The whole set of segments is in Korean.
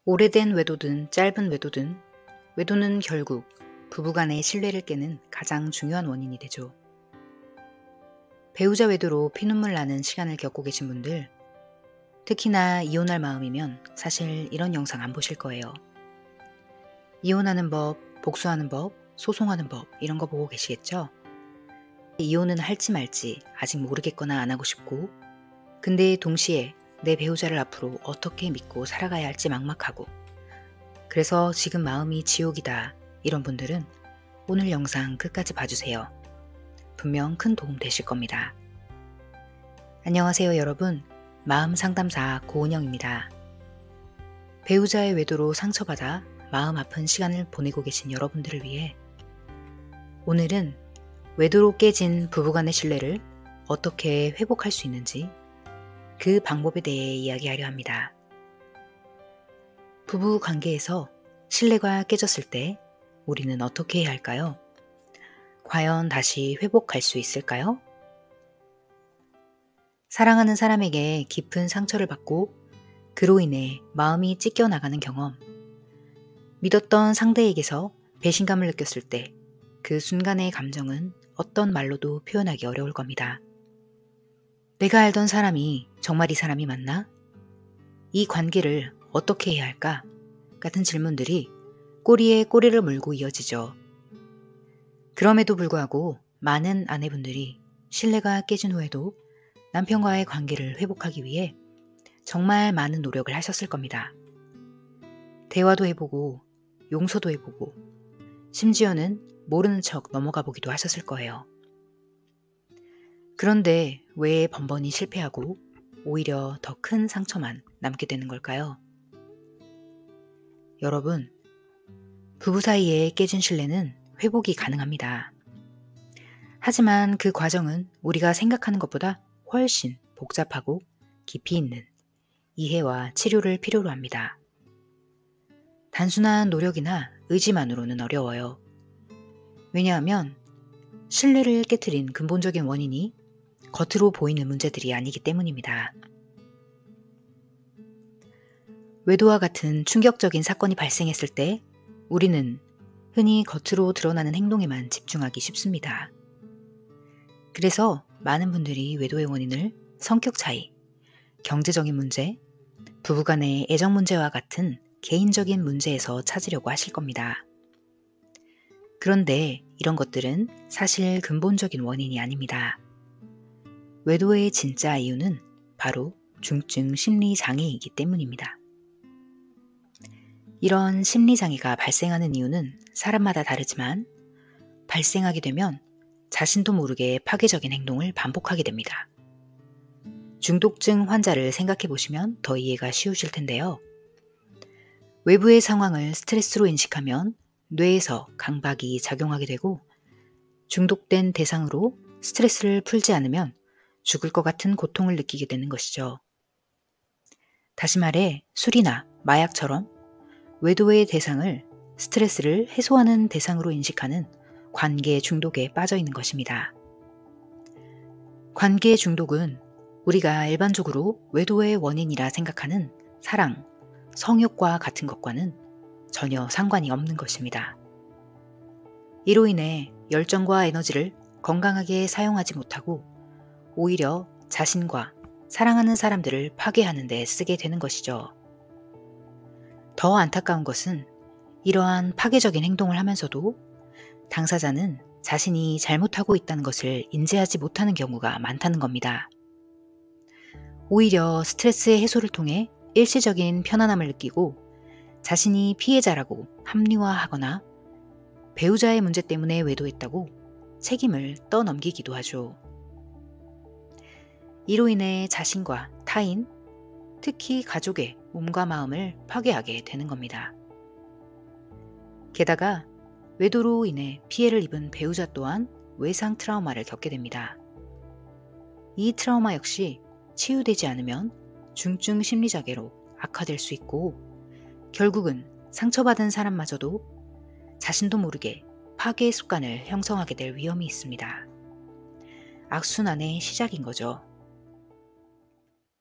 오래된 외도든 짧은 외도든 외도는 결국 부부간의 신뢰를 깨는 가장 중요한 원인이 되죠. 배우자 외도로 피눈물 나는 시간을 겪고 계신 분들, 특히나 이혼할 마음이면 사실 이런 영상 안 보실 거예요. 이혼하는 법, 복수하는 법, 소송하는 법 이런 거 보고 계시겠죠? 이혼은 할지 말지 아직 모르겠거나 안 하고 싶고, 근데 동시에 내 배우자를 앞으로 어떻게 믿고 살아가야 할지 막막하고, 그래서 지금 마음이 지옥이다 이런 분들은 오늘 영상 끝까지 봐주세요. 분명 큰 도움 되실 겁니다. 안녕하세요 여러분, 마음 상담사 고은영입니다. 배우자의 외도로 상처받아 마음 아픈 시간을 보내고 계신 여러분들을 위해 오늘은 외도로 깨진 부부간의 신뢰를 어떻게 회복할 수 있는지 그 방법에 대해 이야기하려 합니다. 부부 관계에서 신뢰가 깨졌을 때 우리는 어떻게 해야 할까요? 과연 다시 회복할 수 있을까요? 사랑하는 사람에게 깊은 상처를 받고 그로 인해 마음이 찢겨나가는 경험, 믿었던 상대에게서 배신감을 느꼈을 때 그 순간의 감정은 어떤 말로도 표현하기 어려울 겁니다. 내가 알던 사람이 정말 이 사람이 맞나? 이 관계를 어떻게 해야 할까? 같은 질문들이 꼬리에 꼬리를 물고 이어지죠. 그럼에도 불구하고 많은 아내분들이 신뢰가 깨진 후에도 남편과의 관계를 회복하기 위해 정말 많은 노력을 하셨을 겁니다. 대화도 해보고 용서도 해보고 심지어는 모르는 척 넘어가 보기도 하셨을 거예요. 그런데 왜 번번이 실패하고 오히려 더 큰 상처만 남게 되는 걸까요? 여러분, 부부 사이에 깨진 신뢰는 회복이 가능합니다. 하지만 그 과정은 우리가 생각하는 것보다 훨씬 복잡하고 깊이 있는 이해와 치료를 필요로 합니다. 단순한 노력이나 의지만으로는 어려워요. 왜냐하면 신뢰를 깨트린 근본적인 원인이 겉으로 보이는 문제들이 아니기 때문입니다. 외도와 같은 충격적인 사건이 발생했을 때 우리는 흔히 겉으로 드러나는 행동에만 집중하기 쉽습니다. 그래서 많은 분들이 외도의 원인을 성격 차이, 경제적인 문제, 부부간의 애정 문제와 같은 개인적인 문제에서 찾으려고 하실 겁니다. 그런데 이런 것들은 사실 근본적인 원인이 아닙니다. 외도의 진짜 이유는 바로 중증 심리 장애이기 때문입니다. 이런 심리 장애가 발생하는 이유는 사람마다 다르지만 발생하게 되면 자신도 모르게 파괴적인 행동을 반복하게 됩니다. 중독증 환자를 생각해 보시면 더 이해가 쉬우실 텐데요. 외부의 상황을 스트레스로 인식하면 뇌에서 강박이 작용하게 되고 중독된 대상으로 스트레스를 풀지 않으면 죽을 것 같은 고통을 느끼게 되는 것이죠. 다시 말해 술이나 마약처럼 외도의 대상을 스트레스를 해소하는 대상으로 인식하는 관계 중독에 빠져 있는 것입니다. 관계 중독은 우리가 일반적으로 외도의 원인이라 생각하는 사랑, 성욕과 같은 것과는 전혀 상관이 없는 것입니다. 이로 인해 열정과 에너지를 건강하게 사용하지 못하고 오히려 자신과 사랑하는 사람들을 파괴하는 데 쓰게 되는 것이죠. 더 안타까운 것은 이러한 파괴적인 행동을 하면서도 당사자는 자신이 잘못하고 있다는 것을 인지하지 못하는 경우가 많다는 겁니다. 오히려 스트레스의 해소를 통해 일시적인 편안함을 느끼고 자신이 피해자라고 합리화하거나 배우자의 문제 때문에 외도했다고 책임을 떠넘기기도 하죠. 이로 인해 자신과 타인, 특히 가족의 몸과 마음을 파괴하게 되는 겁니다. 게다가 외도로 인해 피해를 입은 배우자 또한 외상 트라우마를 겪게 됩니다. 이 트라우마 역시 치유되지 않으면 중증 심리장애로 악화될 수 있고 결국은 상처받은 사람마저도 자신도 모르게 파괴 습관을 형성하게 될 위험이 있습니다. 악순환의 시작인 거죠.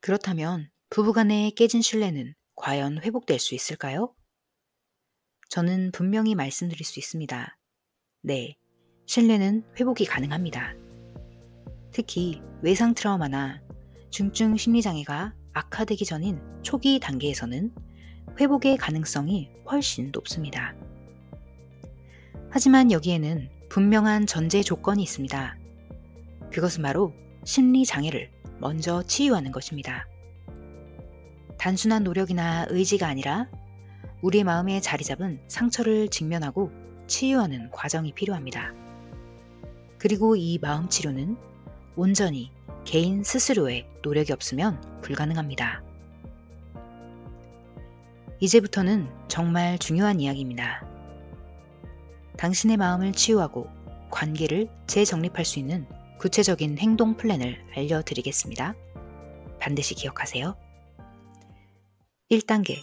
그렇다면 부부간의 깨진 신뢰는 과연 회복될 수 있을까요? 저는 분명히 말씀드릴 수 있습니다. 네, 신뢰는 회복이 가능합니다. 특히 외상 트라우마나 중증 심리장애가 악화되기 전인 초기 단계에서는 회복의 가능성이 훨씬 높습니다. 하지만 여기에는 분명한 전제 조건이 있습니다. 그것은 바로 심리장애를 먼저 치유하는 것입니다. 단순한 노력이나 의지가 아니라 우리의 마음에 자리 잡은 상처를 직면하고 치유하는 과정이 필요합니다. 그리고 이 마음 치료는 온전히 개인 스스로의 노력이 없으면 불가능합니다. 이제부터는 정말 중요한 이야기입니다. 당신의 마음을 치유하고 관계를 재정립할 수 있는 구체적인 행동 플랜을 알려드리겠습니다. 반드시 기억하세요. 1단계.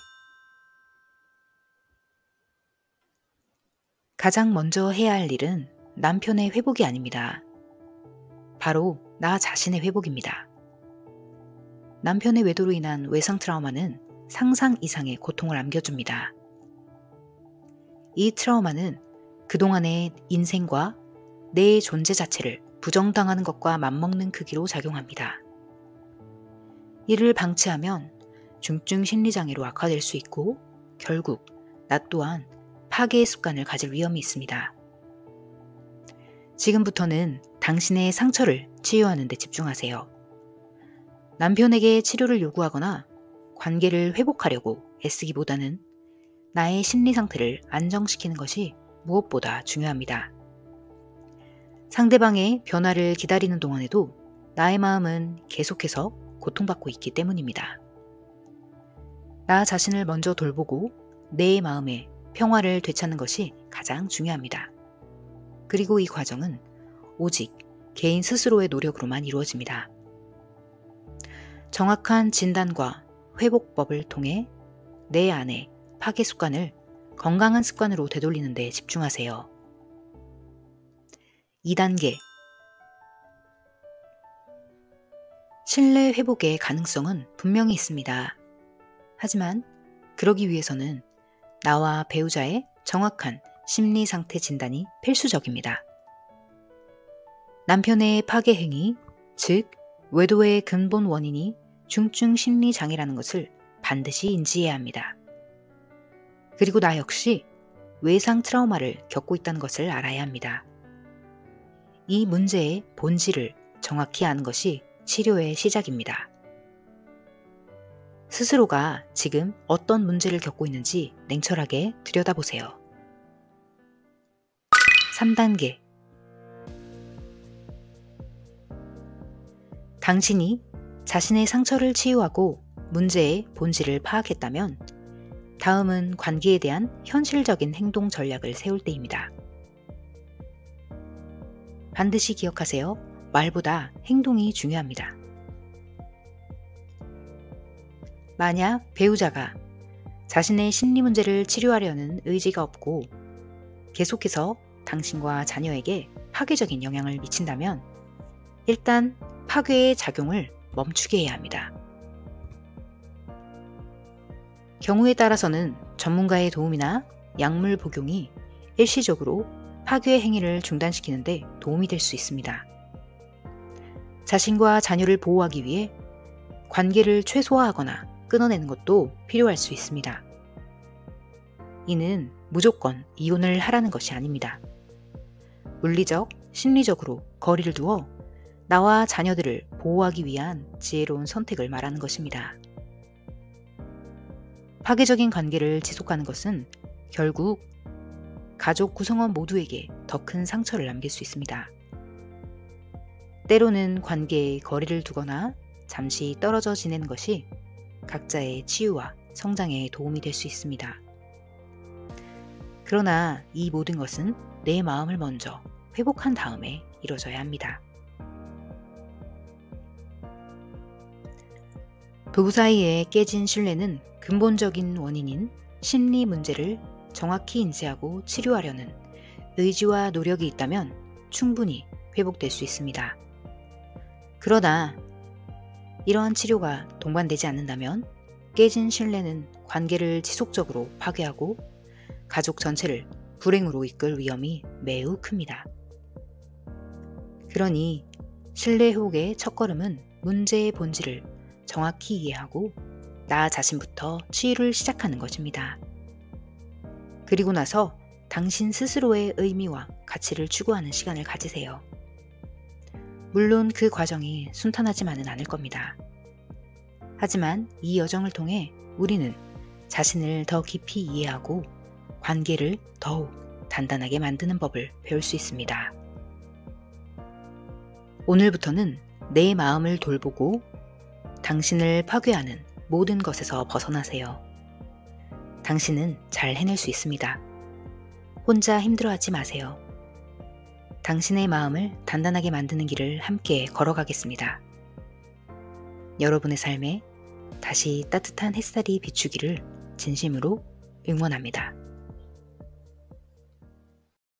가장 먼저 해야 할 일은 남편의 회복이 아닙니다. 바로 나 자신의 회복입니다. 남편의 외도로 인한 외상 트라우마는 상상 이상의 고통을 안겨줍니다. 이 트라우마는 그동안의 인생과 내 존재 자체를 부정당하는 것과 맞먹는 크기로 작용합니다. 이를 방치하면 중증 심리장애로 악화될 수 있고 결국 나 또한 파괴의 습관을 가질 위험이 있습니다. 지금부터는 당신의 상처를 치유하는 데 집중하세요. 남편에게 치료를 요구하거나 관계를 회복하려고 애쓰기보다는 나의 심리 상태를 안정시키는 것이 무엇보다 중요합니다. 상대방의 변화를 기다리는 동안에도 나의 마음은 계속해서 고통받고 있기 때문입니다. 나 자신을 먼저 돌보고 내 마음의 평화를 되찾는 것이 가장 중요합니다. 그리고 이 과정은 오직 개인 스스로의 노력으로만 이루어집니다. 정확한 진단과 회복법을 통해 내 안의 파괴 습관을 건강한 습관으로 되돌리는 데 집중하세요. 2단계. 신뢰 회복의 가능성은 분명히 있습니다. 하지만 그러기 위해서는 나와 배우자의 정확한 심리 상태 진단이 필수적입니다. 남편의 파괴 행위, 즉 외도의 근본 원인이 중증 심리 장애라는 것을 반드시 인지해야 합니다. 그리고 나 역시 외상 트라우마를 겪고 있다는 것을 알아야 합니다. 이 문제의 본질을 정확히 아는 것이 치료의 시작입니다. 스스로가 지금 어떤 문제를 겪고 있는지 냉철하게 들여다보세요. 3단계. 당신이 자신의 상처를 치유하고 문제의 본질을 파악했다면 다음은 관계에 대한 현실적인 행동 전략을 세울 때입니다. 반드시 기억하세요. 말보다 행동이 중요합니다. 만약 배우자가 자신의 심리 문제를 치료하려는 의지가 없고 계속해서 당신과 자녀에게 파괴적인 영향을 미친다면 일단 파괴의 작용을 멈추게 해야 합니다. 경우에 따라서는 전문가의 도움이나 약물 복용이 일시적으로 파괴 행위를 중단시키는 데 도움이 될 수 있습니다. 자신과 자녀를 보호하기 위해 관계를 최소화하거나 끊어내는 것도 필요할 수 있습니다. 이는 무조건 이혼을 하라는 것이 아닙니다. 물리적, 심리적으로 거리를 두어 나와 자녀들을 보호하기 위한 지혜로운 선택을 말하는 것입니다. 파괴적인 관계를 지속하는 것은 결국 가족 구성원 모두에게 더 큰 상처를 남길 수 있습니다. 때로는 관계에 거리를 두거나 잠시 떨어져 지내는 것이 각자의 치유와 성장에 도움이 될 수 있습니다. 그러나 이 모든 것은 내 마음을 먼저 회복한 다음에 이루어져야 합니다. 부부 사이에 깨진 신뢰는 근본적인 원인인 심리 문제를 정확히 인지하고 치료하려는 의지와 노력이 있다면 충분히 회복될 수 있습니다. 그러나 이러한 치료가 동반되지 않는다면 깨진 신뢰는 관계를 지속적으로 파괴하고 가족 전체를 불행으로 이끌 위험이 매우 큽니다. 그러니 신뢰 회복의 첫걸음은 문제의 본질을 정확히 이해하고 나 자신부터 치유를 시작하는 것입니다. 그리고 나서 당신 스스로의 의미와 가치를 추구하는 시간을 가지세요. 물론 그 과정이 순탄하지만은 않을 겁니다. 하지만 이 여정을 통해 우리는 자신을 더 깊이 이해하고 관계를 더욱 단단하게 만드는 법을 배울 수 있습니다. 오늘부터는 내 마음을 돌보고 당신을 파괴하는 모든 것에서 벗어나세요. 당신은 잘 해낼 수 있습니다. 혼자 힘들어하지 마세요. 당신의 마음을 단단하게 만드는 길을 함께 걸어가겠습니다. 여러분의 삶에 다시 따뜻한 햇살이 비추기를 진심으로 응원합니다.